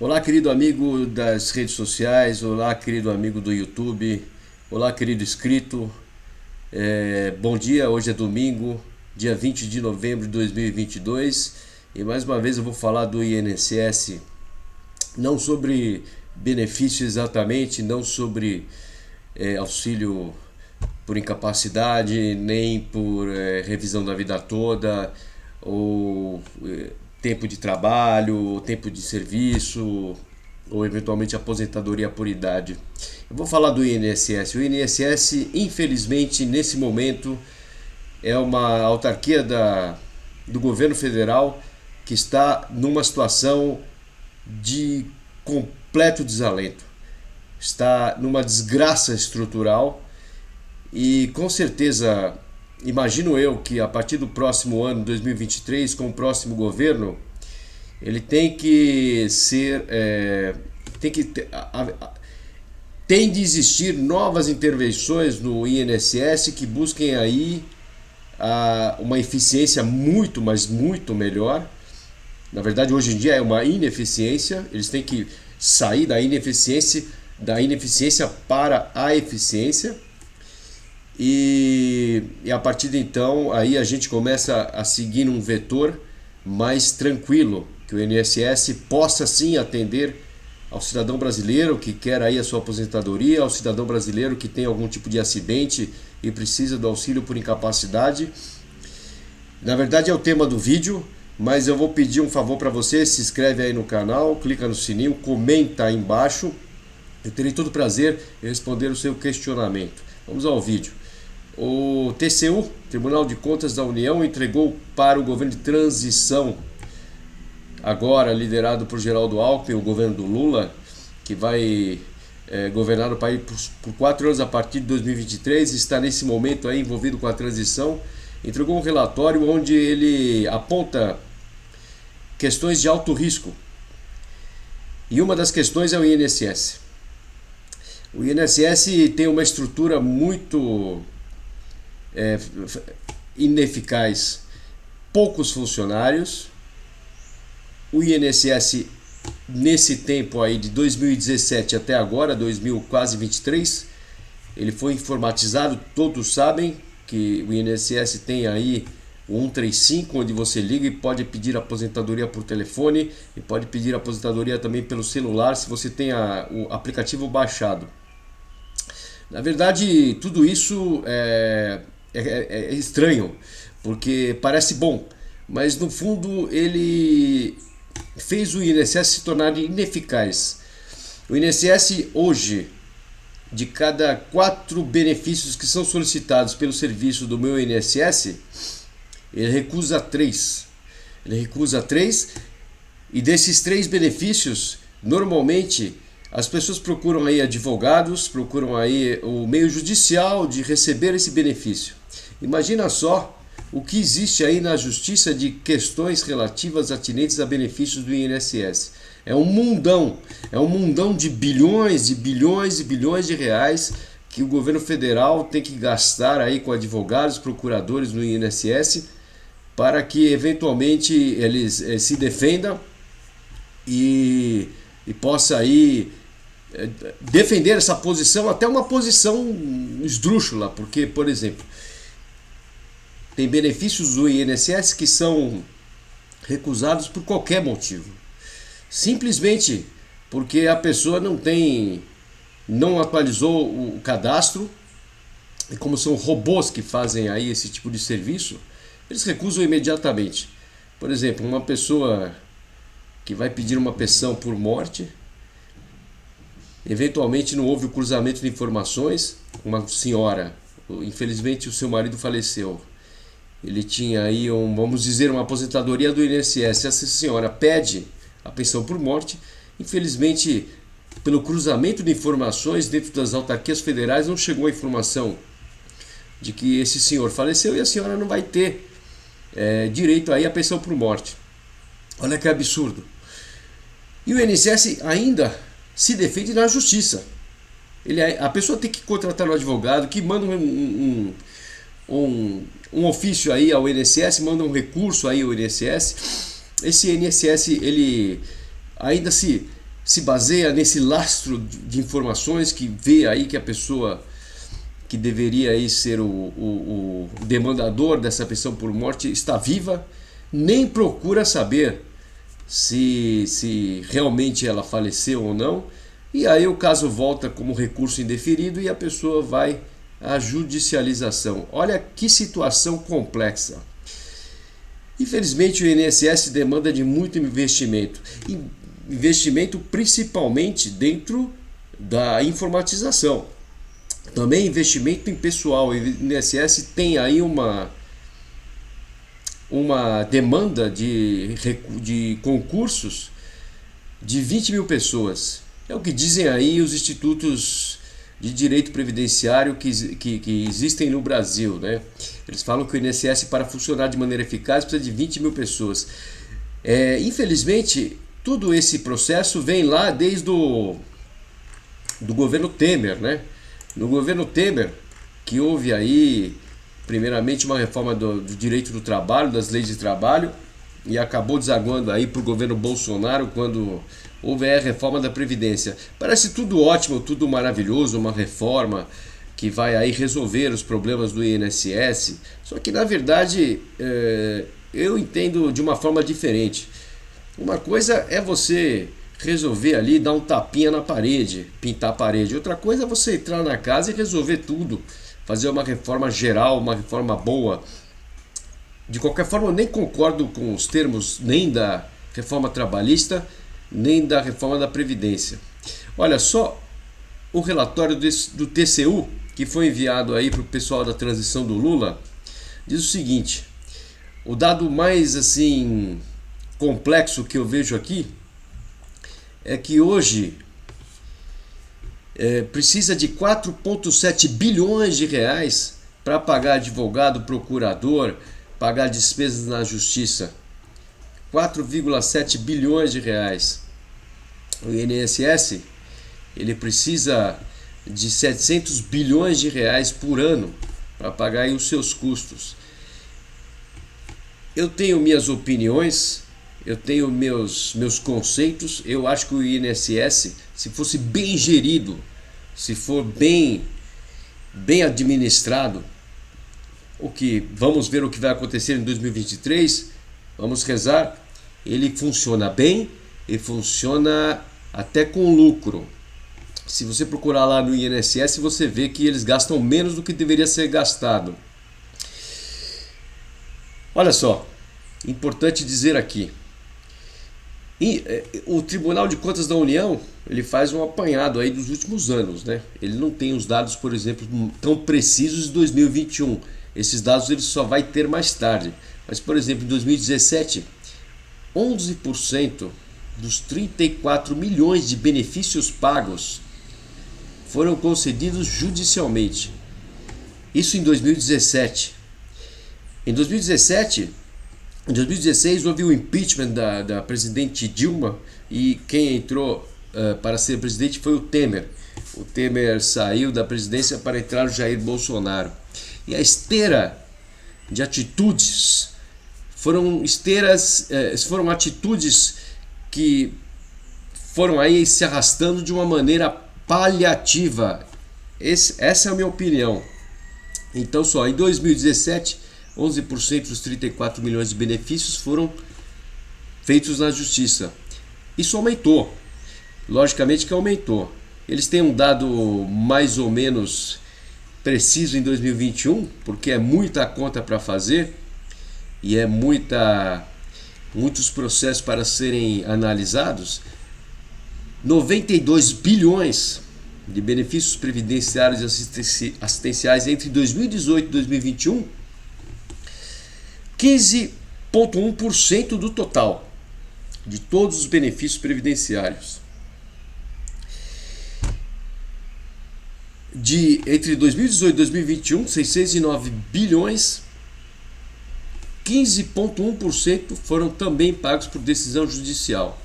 Olá, querido amigo das redes sociais, olá, querido amigo do YouTube, olá, querido inscrito. Bom dia, hoje é domingo, dia 20 de novembro de 2022 e mais uma vez eu vou falar do INSS, não sobre benefício exatamente, não sobre auxílio por incapacidade, nem por revisão da vida toda, ou tempo de trabalho, ou tempo de serviço, ou eventualmente aposentadoria por idade. Eu vou falar do INSS. O INSS, infelizmente, nesse momento, é uma autarquia do governo federal que está numa situação de completo desalento. Está numa desgraça estrutural e com certeza, imagino eu que a partir do próximo ano, 2023, com o próximo governo, ele tem que ser, tem que tem de existir novas intervenções no INSS que busquem aí uma eficiência muito, mas muito melhor. Na verdade, hoje em dia é uma ineficiência. Eles têm que sair da ineficiência para a eficiência. E a partir de então, aí a gente começa a seguir um vetor mais tranquilo, que o INSS possa sim atender ao cidadão brasileiro que quer aí a sua aposentadoria, ao cidadão brasileiro que tem algum tipo de acidente e precisa do auxílio por incapacidade. Na verdade é o tema do vídeo, mas eu vou pedir um favor para você: se inscreve aí no canal, clica no sininho, comenta aí embaixo. Eu terei todo o prazer em responder o seu questionamento. Vamos ao vídeo. O TCU, Tribunal de Contas da União, entregou para o governo de transição, agora liderado por Geraldo Alckmin, o governo do Lula, que vai governar o país por 4 anos a partir de 2023, está nesse momento aí envolvido com a transição. Entregou um relatório onde ele aponta questões de alto risco. E uma das questões é o INSS. O INSS tem uma estrutura muito ineficaz, poucos funcionários. O INSS, nesse tempo aí de 2017 até agora, 2000, quase 23, ele foi informatizado. Todos sabem que o INSS tem aí o 135, onde você liga e pode pedir aposentadoria por telefone e pode pedir aposentadoria também pelo celular, se você tem o aplicativo baixado. Na verdade, tudo isso é estranho, porque parece bom, mas no fundo ele fez o INSS se tornar ineficaz. O INSS hoje, de cada 4 benefícios que são solicitados pelo serviço do meu INSS, ele recusa 3. Ele recusa 3, e desses 3 benefícios, normalmente as pessoas procuram aí advogados, procuram aí o meio judicial de receber esse benefício. Imagina só o que existe aí na justiça de questões relativas atinentes a benefícios do INSS. É um mundão de bilhões e bilhões e bilhões de reais que o governo federal tem que gastar aí com advogados, procuradores no INSS, para que eventualmente eles se defendam e possa aí defender essa posição, até uma posição esdrúxula, porque, por exemplo, tem benefícios do INSS que são recusados por qualquer motivo. Simplesmente porque a pessoa não atualizou o cadastro, e como são robôs que fazem aí esse tipo de serviço, eles recusam imediatamente. Por exemplo, uma pessoa que vai pedir uma pensão por morte, eventualmente não houve o cruzamento de informações. Uma senhora, infelizmente o seu marido faleceu, ele tinha aí vamos dizer, uma aposentadoria do INSS. Essa senhora pede a pensão por morte. Infelizmente, pelo cruzamento de informações dentro das autarquias federais, não chegou a informação de que esse senhor faleceu e a senhora não vai ter direito aí à pensão por morte. Olha que absurdo. E o INSS ainda se defende na justiça. A pessoa tem que contratar um advogado que manda um ofício aí ao INSS, manda um recurso aí ao INSS. Esse INSS, ele ainda se se baseia nesse lastro de informações que vê aí que a pessoa que deveria aí ser o demandador dessa pensão por morte está viva, nem procura saber se realmente ela faleceu ou não, e aí o caso volta como recurso indeferido e a pessoa vai à judicialização. Olha que situação complexa. Infelizmente o INSS demanda de muito investimento, investimento principalmente dentro da informatização. Também investimento em pessoal. O INSS tem aí uma demanda de concursos de 20 mil pessoas. É o que dizem aí os institutos de direito previdenciário que existem no Brasil, né? Eles falam que o INSS, para funcionar de maneira eficaz, precisa de 20 mil pessoas. Infelizmente, todo esse processo vem lá desde do governo Temer, né? No governo Temer, que houve aí, primeiramente, uma reforma do direito do trabalho, das leis de trabalho, e acabou desaguando aí para o governo Bolsonaro, quando houve a reforma da Previdência. Parece tudo ótimo, tudo maravilhoso, uma reforma que vai aí resolver os problemas do INSS, só que, na verdade, eu entendo de uma forma diferente. Uma coisa é você resolver ali, dar um tapinha na parede, pintar a parede. Outra coisa é você entrar na casa e resolver tudo, fazer uma reforma geral, uma reforma boa. De qualquer forma, eu nem concordo com os termos nem da reforma trabalhista, nem da reforma da Previdência. Olha só o relatório do TCU, que foi enviado aí para o pessoal da transição do Lula, diz o seguinte: o dado mais assim complexo que eu vejo aqui é que hoje precisa de 4,7 bilhões de reais para pagar advogado, procurador, pagar despesas na justiça. 4,7 bilhões de reais. O INSS ele precisa de 700 bilhões de reais por ano para pagar aí os seus custos. Eu tenho minhas opiniões, eu tenho meus conceitos. Eu acho que o INSS, se fosse bem gerido, se for bem administrado, vamos ver o que vai acontecer em 2023, vamos rezar, ele funciona bem e funciona até com lucro. Se você procurar lá no INSS, você vê que eles gastam menos do que deveria ser gastado. Olha só, importante dizer aqui, o Tribunal de Contas da União ele faz um apanhado aí dos últimos anos, né? Ele não tem os dados, por exemplo, tão precisos de 2021. Esses dados ele só vai ter mais tarde. Mas, por exemplo, em 2017, 11% dos 34 milhões de benefícios pagos foram concedidos judicialmente. Isso em 2017. Em 2016 houve o impeachment da presidente Dilma e quem entrou para ser presidente foi o Temer. O Temer saiu da presidência para entrar o Jair Bolsonaro. E a esteira de atitudes foram atitudes que foram aí se arrastando de uma maneira paliativa. Essa é a minha opinião. Então só, em 2017, 11% dos 34 milhões de benefícios foram feitos na justiça. Isso aumentou. Logicamente que aumentou. Eles têm um dado mais ou menos preciso em 2021, porque é muita conta para fazer e é muitos processos para serem analisados. 92 bilhões de benefícios previdenciários e assistenciais entre 2018 e 2021, 15,1% do total de todos os benefícios previdenciários. Entre 2018 e 2021, 609 bilhões, 15,1% foram também pagos por decisão judicial.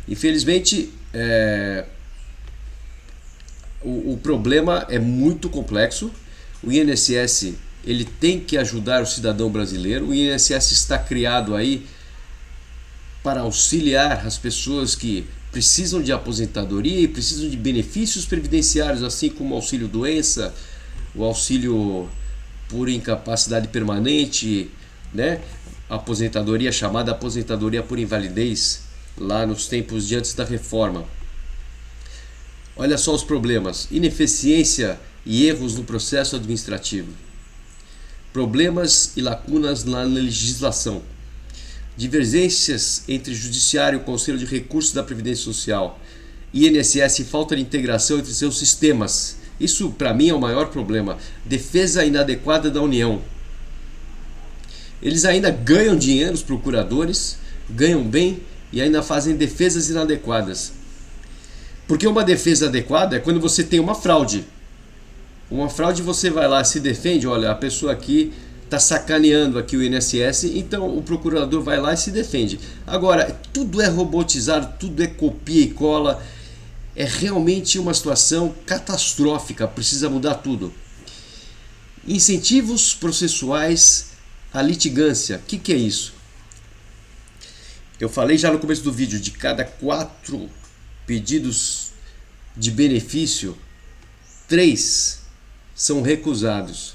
Infelizmente, o problema é muito complexo. O INSS ele tem que ajudar o cidadão brasileiro. O INSS está criado aí para auxiliar as pessoas que precisam de aposentadoria e precisam de benefícios previdenciários, assim como o auxílio-doença, o auxílio por incapacidade permanente, né? A aposentadoria chamada aposentadoria por invalidez, lá nos tempos de antes da reforma. Olha só os problemas: ineficiência e erros no processo administrativo, problemas e lacunas na legislação, divergências entre Judiciário e Conselho de Recursos da Previdência Social, INSS e falta de integração entre seus sistemas. Isso, para mim, é o maior problema. Defesa inadequada da União. Eles ainda ganham dinheiro, os procuradores, ganham bem e ainda fazem defesas inadequadas. Porque uma defesa adequada é quando você tem uma fraude. Uma fraude, você vai lá, se defende, olha, a pessoa aqui está sacaneando aqui o INSS, então o procurador vai lá e se defende. Agora, tudo é robotizado, tudo é copia e cola. É realmente uma situação catastrófica, precisa mudar tudo. Incentivos processuais à litigância. O que é isso? Eu falei já no começo do vídeo, de cada 4 pedidos de benefício, 3 são recusados.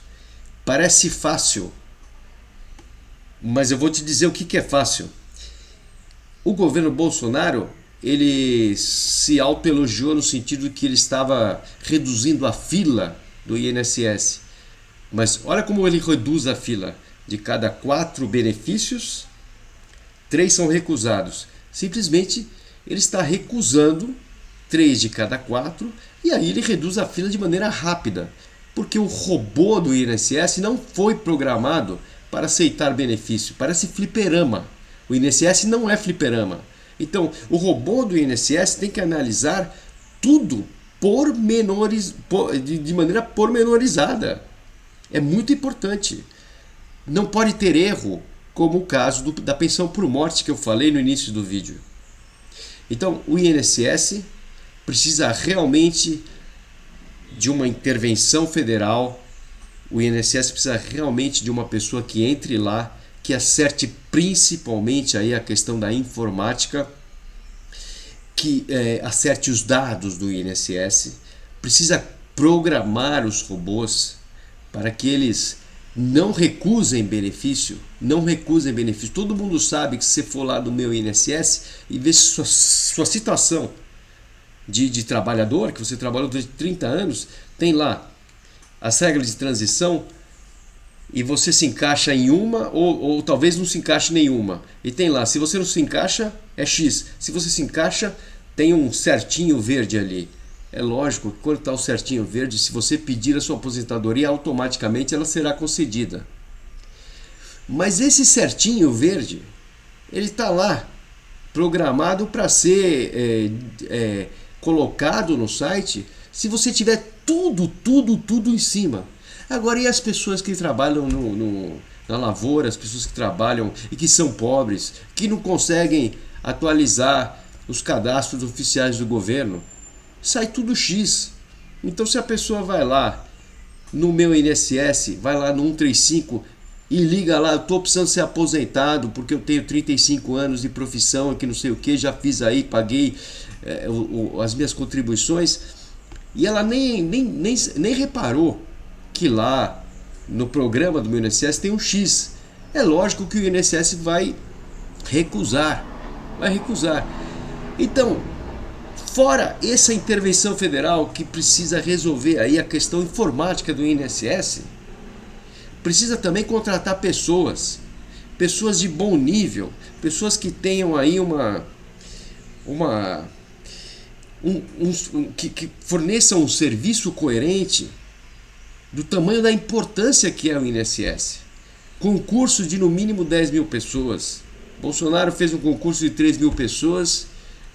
Parece fácil, mas eu vou te dizer o que é fácil. O governo Bolsonaro, ele se autoelogiou no sentido que ele estava reduzindo a fila do INSS. Mas olha como ele reduz a fila. De cada 4 benefícios, 3 são recusados. Simplesmente ele está recusando 3 de cada 4 e aí ele reduz a fila de maneira rápida. Porque o robô do INSS não foi programado para aceitar benefício. Parece fliperama. O INSS não é fliperama. Então, o robô do INSS tem que analisar tudo de maneira pormenorizada. É muito importante. Não pode ter erro, como o caso da pensão por morte que eu falei no início do vídeo. Então, o INSS precisa realmente de uma intervenção federal. O INSS precisa realmente de uma pessoa que entre lá, que acerte principalmente aí a questão da informática, que acerte os dados do INSS, precisa programar os robôs para que eles não recusem benefício, Todo mundo sabe que se você for lá do meu INSS e ver sua situação de trabalhador, que você trabalhou durante 30 anos, tem lá as regras de transição e você se encaixa em uma ou talvez não se encaixe em nenhuma. E tem lá, se você não se encaixa, é X. Se você se encaixa, tem um certinho verde ali. É lógico que quando está o certinho verde, se você pedir a sua aposentadoria, automaticamente ela será concedida. Mas esse certinho verde, ele está lá, programado para ser colocado no site, se você tiver tudo em cima. Agora, e as pessoas que trabalham na lavoura, as pessoas que trabalham e que são pobres, que não conseguem atualizar os cadastros oficiais do governo? Sai tudo X. Então, se a pessoa vai lá no meu INSS, vai lá no 135 e liga lá, eu estou precisando ser aposentado porque eu tenho 35 anos de profissão, que não sei o que, já fiz aí, paguei as minhas contribuições, e ela nem reparou que lá no programa do meu INSS tem um X. É lógico que o INSS vai recusar. Então, fora essa intervenção federal que precisa resolver aí a questão informática do INSS, precisa também contratar pessoas de bom nível, pessoas que tenham aí que forneçam um serviço coerente do tamanho da importância que é o INSS. Concurso de no mínimo 10 mil pessoas. Bolsonaro fez um concurso de 3 mil pessoas,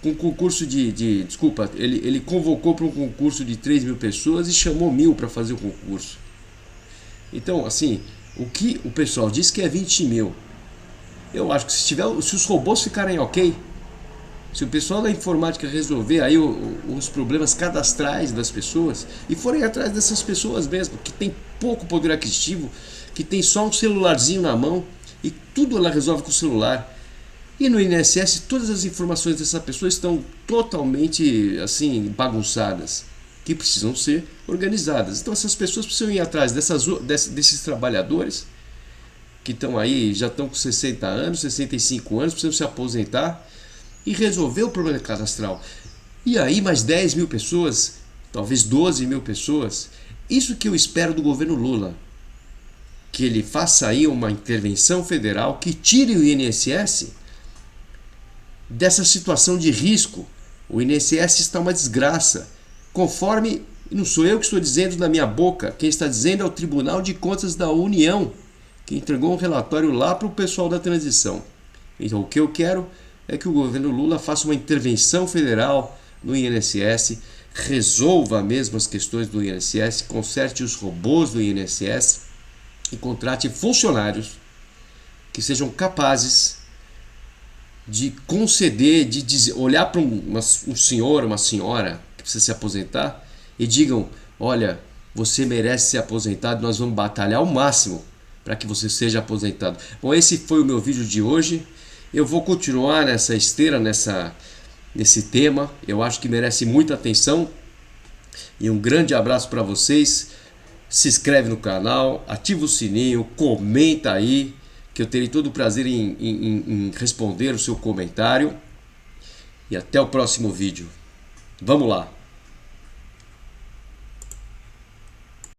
com concurso ele convocou para um concurso de 3 mil pessoas e chamou 1.000 para fazer o concurso. Então, assim, o que o pessoal diz que é 20 mil. Eu acho que se os robôs ficarem ok, se o pessoal da informática resolver aí os problemas cadastrais das pessoas e forem atrás dessas pessoas mesmo, que tem pouco poder aquisitivo, que tem só um celularzinho na mão e tudo ela resolve com o celular. E no INSS todas as informações dessa pessoa estão totalmente assim bagunçadas, que precisam ser organizadas. Então essas pessoas precisam ir atrás desses trabalhadores que estão aí, já estão com 60 anos, 65 anos, precisam se aposentar e resolver o problema cadastral. E aí mais 10 mil pessoas, talvez 12 mil pessoas. Isso que eu espero do governo Lula, que ele faça aí uma intervenção federal que tire o INSS dessa situação de risco. O INSS está uma desgraça, conforme, não sou eu que estou dizendo da minha boca, quem está dizendo é o Tribunal de Contas da União, que entregou um relatório lá para o pessoal da transição. Então o que eu quero é que o governo Lula faça uma intervenção federal no INSS, resolva mesmo as questões do INSS, conserte os robôs do INSS e contrate funcionários que sejam capazes de conceder, de dizer, olhar para um senhor, uma senhora que precisa se aposentar e digam: olha, você merece ser aposentado, nós vamos batalhar ao máximo para que você seja aposentado. Bom, esse foi o meu vídeo de hoje. Eu vou continuar nessa esteira, nesse tema. Eu acho que merece muita atenção. E um grande abraço para vocês. Se inscreve no canal, ativa o sininho, comenta aí, que eu terei todo o prazer em responder o seu comentário. E até o próximo vídeo. Vamos lá!